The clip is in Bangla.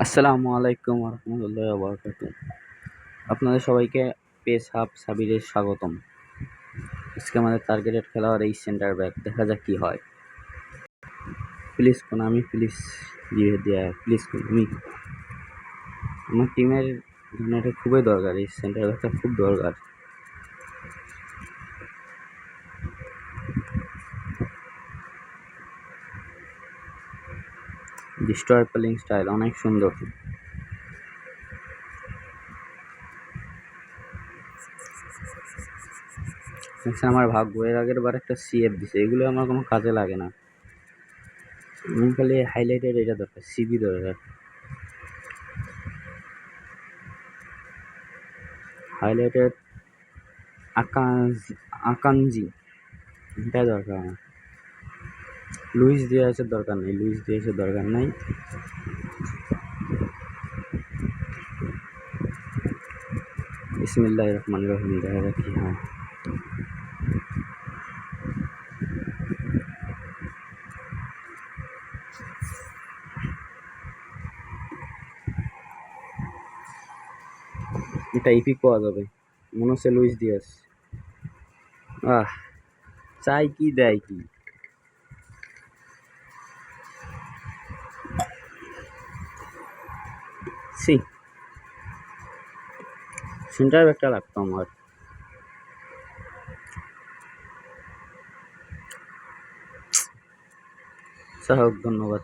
আসসালামু আলাইকুম রহমতুল্লাহ বারকাত। আপনাদের সবাইকে পেস হাব সাবিরের স্বাগতম। আজকে আমাদের টার্গেটেড খেলোয়াড় এই সেন্টার ব্যাক, দেখা যাক কি হয়। প্লিজ কোন আমি প্লিজ দিয়ে দেয়া প্লিজ কোন আমি আমার টিমের জন্য এটা খুবই দরকার, এই সেন্টার ব্যাকটা খুব দরকার। ডিস্ট্রয় প্লেইং স্টাইল অনেক সুন্দর। আমার ভাগ্য, এর আগের বার একটা সিএফ দিছে, এগুলো আমার কোনো কাজে লাগে না। আমি খালি হাইলাইটের এটা দরকার, সিবি দরকার, হাইলাইটেড আকানজি এটা দরকার আমার। লুইস দিয়াসের দরকার নেই, লুইস দিয়াসের দরকার নাই। বিসমিল্লাহির রহমানির রহিম, দেখা যাক কি হয়। এটা ইপিক পাওয়া যাবে মনে হচ্ছে, লুইস দিয়াস। আহ, চাই কি দেয় কি। সি সেন্টার ব্যাকটা লাগতো আমার। যাই হোক, ধন্যবাদ।